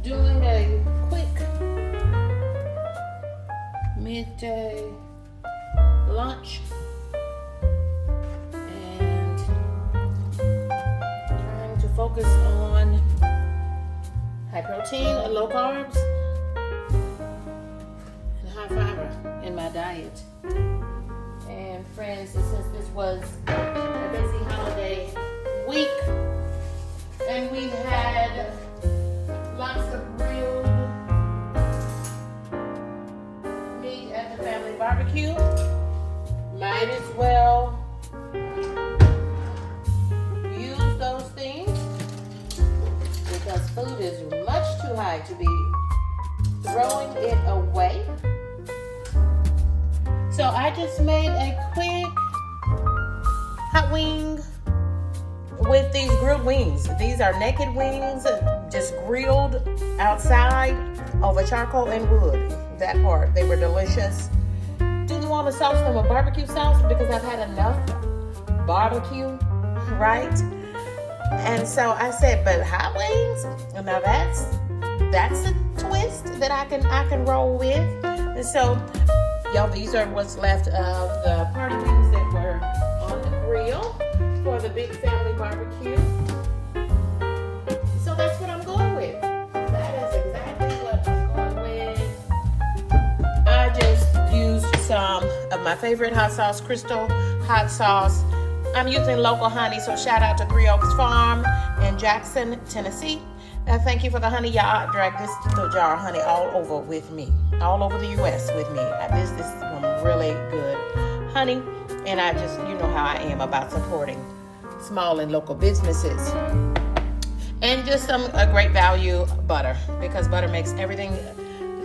doing a quick midday lunch and trying to focus on high protein and low carbs and high fiber in my diet. And friends, since this was a busy holiday week and we've had lots of grilled meat at the family barbecue, might as well use those things because food is much too high to be throwing it away. So I just made a quick hot wing with these grilled wings. These are naked wings, just grilled outside over charcoal and wood. That part, they were delicious. Didn't want to sauce them with barbecue sauce because I've had enough barbecue, right? And so I said, but hot wings? Now that's a twist that I can roll with. And so, y'all, these are what's left of the party wings that were on the grill for the big family barbecue. So that's what I'm going with. That is exactly what I'm going with. I just used some of my favorite hot sauce, Crystal hot sauce. I'm using local honey, so shout out to Three Oaks Farm in Jackson, Tennessee. Thank you for the honey, y'all. I dragged this little jar of honey all over with me, all over the U.S. with me. This is some really good honey, and I just, you know how I am about supporting small and local businesses. And just some great value butter, because butter makes everything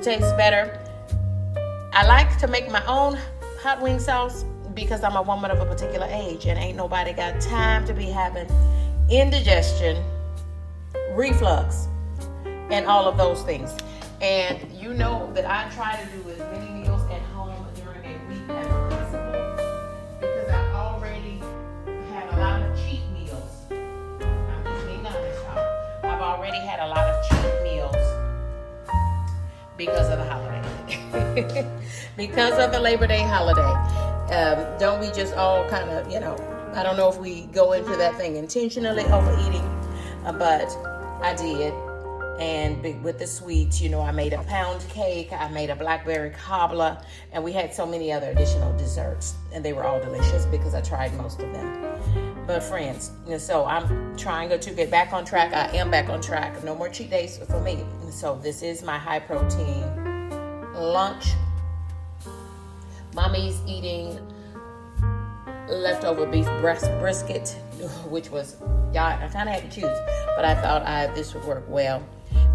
taste better. I like to make my own hot wing sauce because I'm a woman of a particular age, and ain't nobody got time to be having indigestion, reflux, and all of those things. And you know that I try to do as many meals at home during a week as possible because I've already had a lot of cheat meals. I'm just being honest, y'all. I've already had a lot of cheat meals because of the holiday. Because of the Labor Day holiday. Don't we just all kind of, I don't know if we go into that thing intentionally overeating, but I did. And with the sweets, I made a pound cake, I made a blackberry cobbler, and we had so many other additional desserts, and they were all delicious because I tried most of them. But friends, so I'm trying to get back on track. I am back on track. No more cheat days for me. So this is my high protein lunch. Mommy's eating leftover beef brisket, which was, y'all, I kind of had to choose, but I thought this would work well.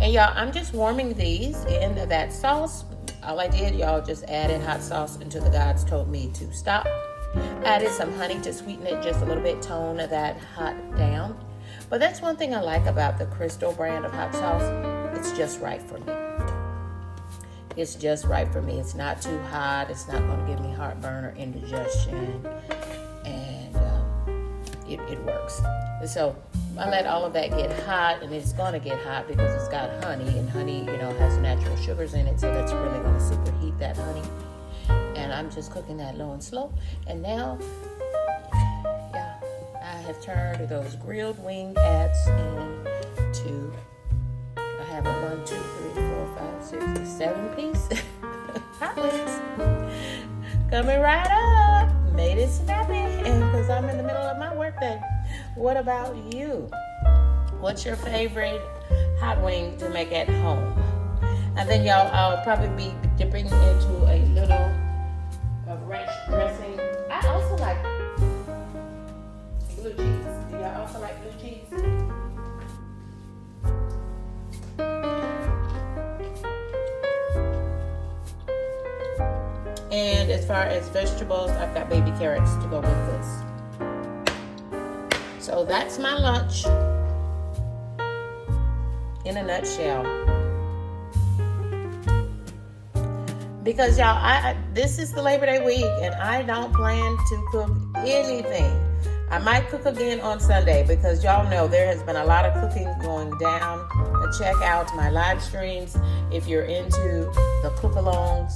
And y'all, I'm just warming these in that sauce. All I did, y'all, just added hot sauce until the gods told me to stop. Added some honey to sweeten it just a little bit, tone that hot down. But that's one thing I like about the Crystal brand of hot sauce. It's just right for me. It's just right for me. It's not too hot. It's not going to give me heartburn or indigestion. And it works. So I let all of that get hot, and it's going to get hot because it's got honey, and honey, has natural sugars in it, so that's really going to superheat that honey. And I'm just cooking that low and slow. And now, I have turned those grilled wing ats into, I have a 1, 2, 3, 4, 5, 6, 7 piece hot wings coming right up. Made it snappy, and because I'm in the middle of my workday. What about you? What's your favorite hot wing to make at home? And then, y'all, I'll probably be dipping into a little of ranch dressing. I also like blue cheese. Do y'all also like blue cheese? And as far as vegetables, I've got baby carrots to go with this. So that's my lunch in a nutshell. Because y'all, this is the Labor Day week, and I don't plan to cook anything I might cook again on Sunday because y'all know there has been a lot of cooking going down. Check out my live streams if you're into the cook-alongs.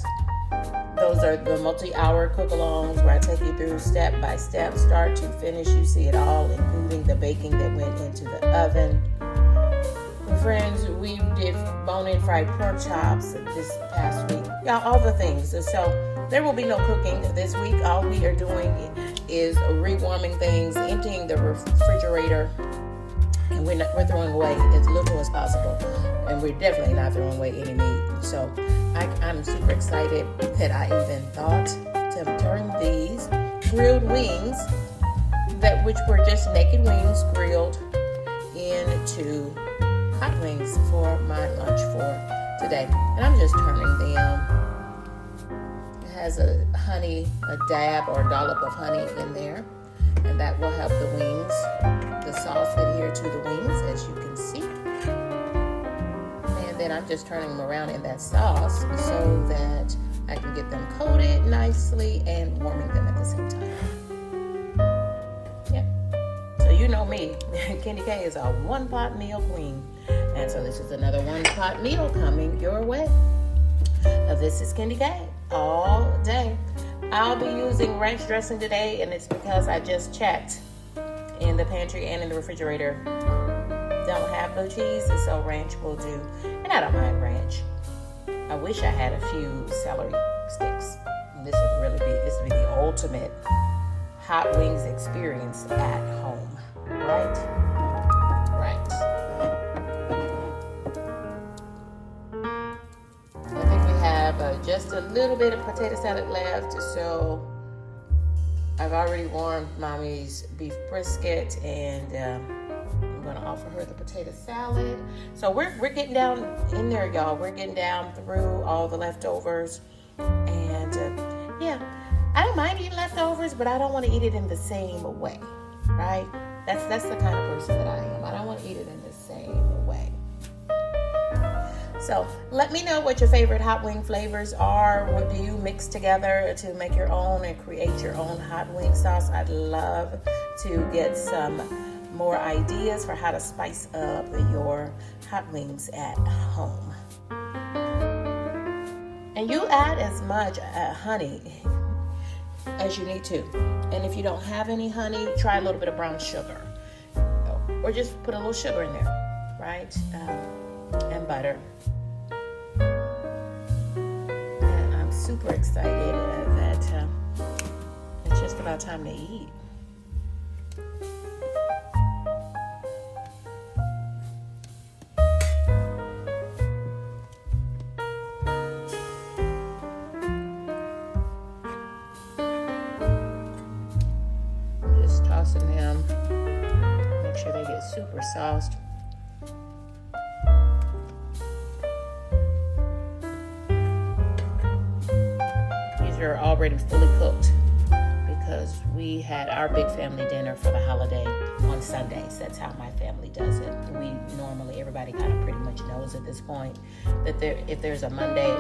Those are the multi-hour cook-alongs where I take you through step by step, start to finish. You see it all, including the baking that went into the oven. Friends, we did bone-in fried pork chops this past week. Y'all, all the things. So there will be no cooking this week. All we are doing is rewarming things, emptying the refrigerator, and we're throwing away as little as possible. And we're definitely not throwing away any meat. So I'm super excited that I even thought to turn these grilled wings, which were just naked wings grilled, into hot wings for my lunch for today. And I'm just turning them. It has a dab or a dollop of honey in there, and that will help the wings, the sauce adhere to the wings, as you can see. And then I'm just turning them around in that sauce so that I can get them coated nicely and warming them at the same time. You know me, KendyK is a one-pot meal queen. And so this is another one-pot meal coming your way. This is KendyK all day. I'll be using ranch dressing today, and it's because I just checked in the pantry and in the refrigerator. Don't have blue cheese, and so ranch will do. And I don't mind ranch. I wish I had a few celery sticks. This would be the ultimate hot wings experience at home. Right. I think we have just a little bit of potato salad left, so I've already warmed Mommy's beef brisket, and I'm gonna offer her the potato salad. So we're getting down in there, y'all. We're getting down through all the leftovers, and I don't mind eating leftovers, but I don't want to eat it in the same way, right? That's the kind of person that I am. I don't want to eat it in the same way. So let me know what your favorite hot wing flavors are. What do you mix together to make your own and create your own hot wing sauce? I'd love to get some more ideas for how to spice up your hot wings at home. And you add as much honey as you need to. And if you don't have any honey, try a little bit of brown sugar. Or just put a little sugar in there, right? And butter. And I'm super excited that it's just about time to eat. Tossing them, make sure they get super sauced. These are already fully cooked because we had our big family dinner for the holiday on Sundays. That's how my family does it. Everybody kind of pretty much knows at this point that if there's a Monday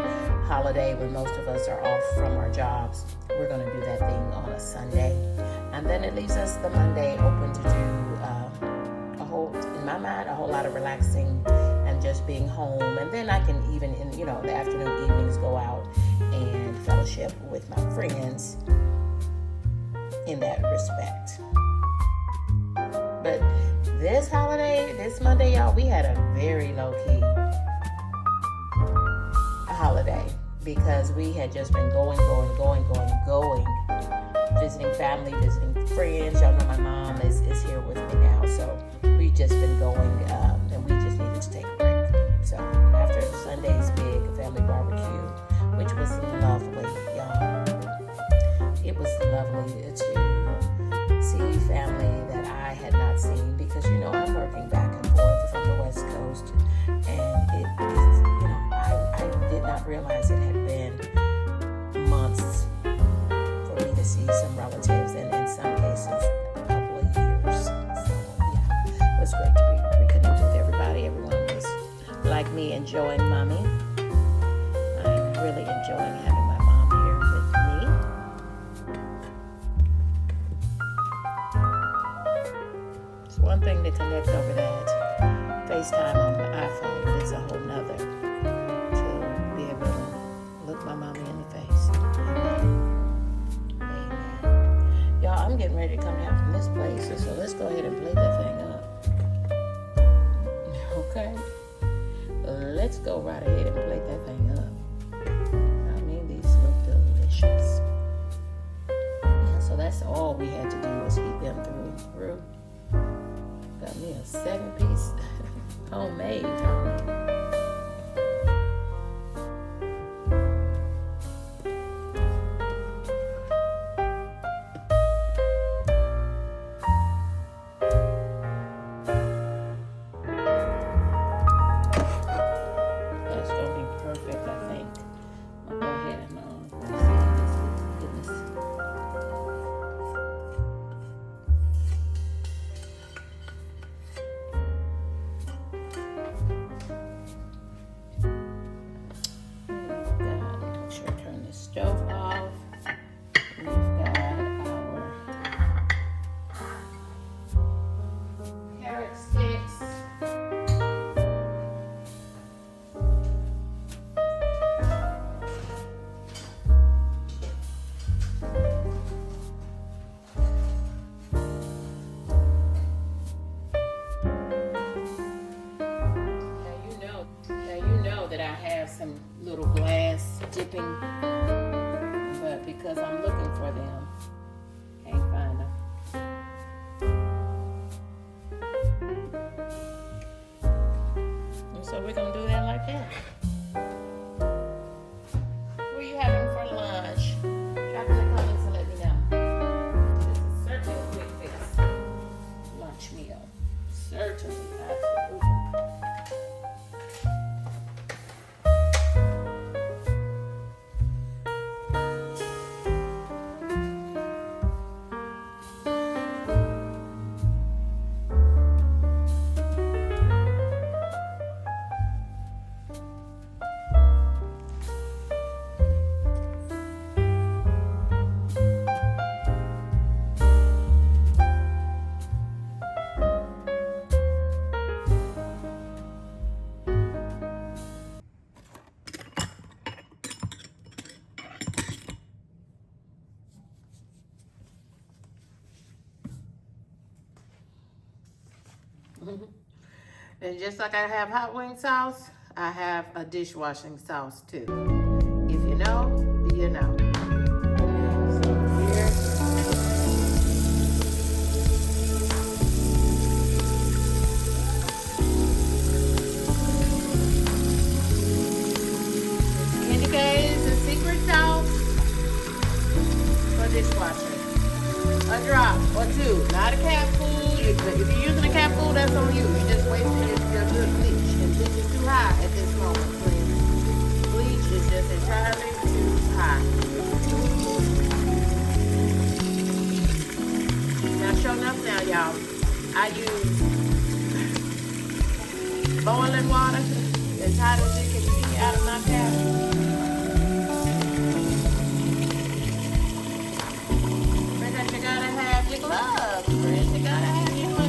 holiday when most of us are off from our jobs, we're going to do that thing on a Sunday. And then it leaves us the Monday open to do in my mind, a whole lot of relaxing and just being home. And then I can even in the afternoon, evenings, go out and fellowship with my friends in that respect. But this Monday, y'all, we had a very low-key holiday because we had just been going, visiting family, visiting friends. Y'all know my mom is here with me now, so we've just been going, and we just needed to take a break. So after Sunday's big family barbecue, which was lovely, y'all. It was lovely to see family that I had not seen because, I'm working back and forth from the West Coast, and it is, I did not realize it had been months for me to see some relatives, and in some cases, a couple of years. So, it was great to be reconnected with everybody. Everyone was, like me, enjoying Mommy. I'm really enjoying having my mom here with me. thing to connect over that FaceTime on the iPhone, but it's a whole nother to be able to look my mommy in the face. Amen. Amen. Y'all, I'm getting ready to come down from this place, so let's go ahead and plate that thing up. Okay? Let's go right ahead and plate that thing up. I mean, these look delicious. Yeah, so that's all we had to do was heat them through. Got me a 7-piece homemade. Stove off. We've got our carrot sticks. Now you know that I have some little glass dipping, but because I'm looking for them, can't find them. And so we're gonna do that like that. What are you having for lunch? Drop in the comments and let me know. This is certainly a quick fix lunch meal. Certainly, absolutely. And just like I have hot wing sauce, I have a dishwashing sauce too. If you know, you know. So here. KendyK is a secret sauce for dishwashing. A drop or two, not a capful. If you're using a capful, that's on you. You just wasted your good bleach. And bleach is too high at this moment, please. Bleach is just entirely too high. Now, show enough now, y'all. I use boiling water as hot as it can be out of my tap. Because you gotta have your gloves, friends. You gotta have your gloves.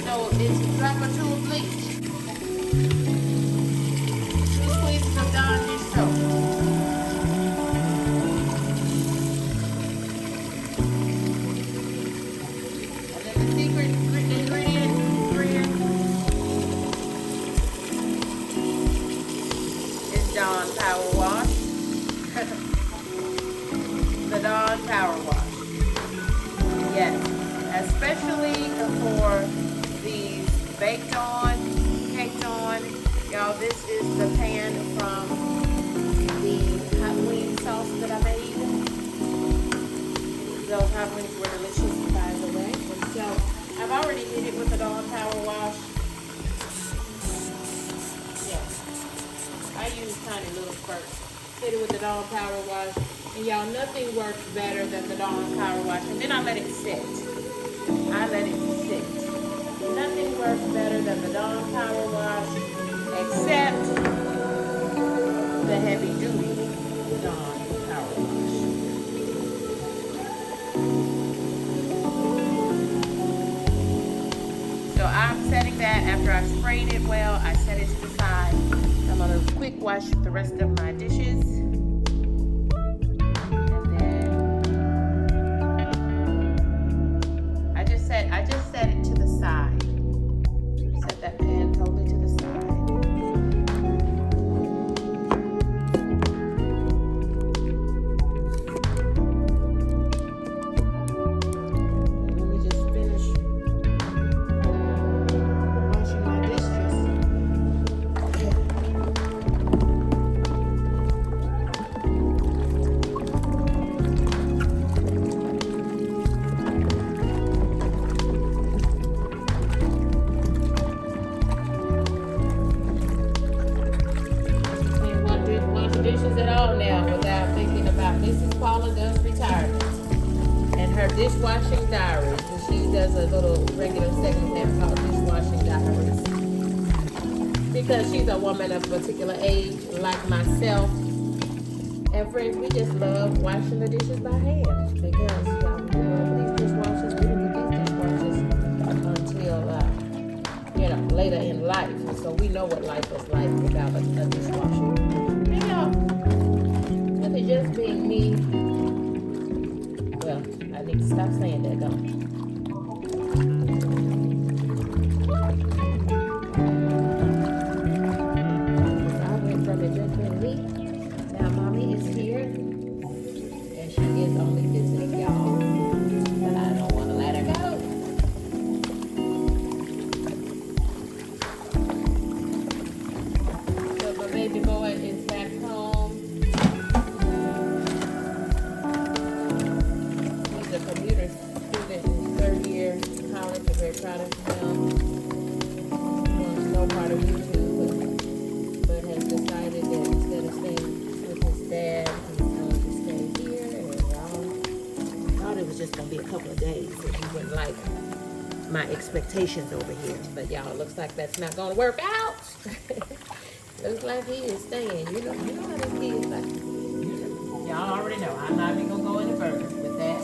So it's a drop or two of bleach. 2 squeezes of Dawn dish soap. And then the secret ingredient is Dawn Power Wash. The Dawn Power Wash. Yes, especially for these baked on, caked on. Y'all, this is the pan from the hot wing sauce that I made. Those hot wings were delicious, by the way. And so I've already hit it with the Dawn Power Wash. Yeah, I use tiny little spurts. Hit it with the Dawn Power Wash. And y'all, nothing works better than the Dawn Power Wash. And then I let it sit. Nothing works better than the Dawn Power Wash, except the heavy duty Dawn Power Wash. sprayed it well, I set it to the side. I'm gonna quick wash the rest of my dishes. And then I just set it to the side. Set that pan totally to the side. Dishwashing diaries, and she does a little regular segment there called Dishwashing Diaries, because she's a woman of a particular age like myself, and friends, we just love washing the dishes by hand, because y'all, we love these dishwashers. We didn't get these dishwashers until later in life, and so we know what life was like without a dishwasher. And y'all, with it just being me, well, I need to stop saying that, don't I? I went from it just being me. Now mommy is here, and she is only visiting y'all, but I don't want to let her go. So my baby boy is back home. Computer student in third year college. I'm very proud of him. He wants no part of YouTube, but has decided that instead of staying with his dad, he's going to stay here. And y'all, thought it was just going to be a couple of days, and he wouldn't like my expectations over here. But y'all, it looks like that's not going to work out. Looks like he is staying. You know how this kid like. Y'all already know. I'm not even going to go any further with that.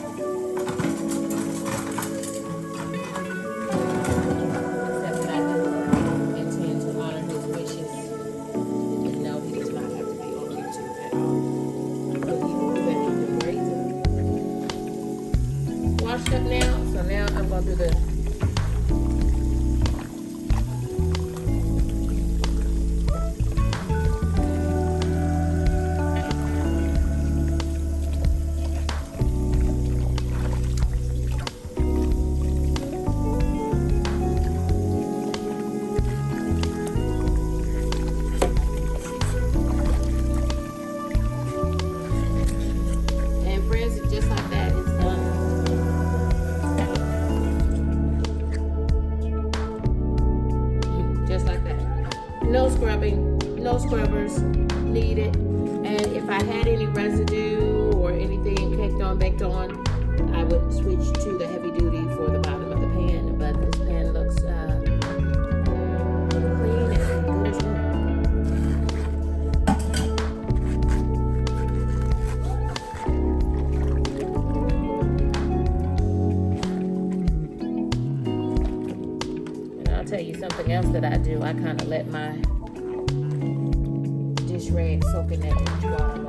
Washed up now, so now I'm going to do the no scrubbing, no scrubbers needed. And if I had any residue or anything caked on, baked on, I would switch to the heavy duty for the bottom of the pan. But this pan looks clean and good as new. And I'll tell you something else that I do. I kind of let my dish rag soak in that dish water.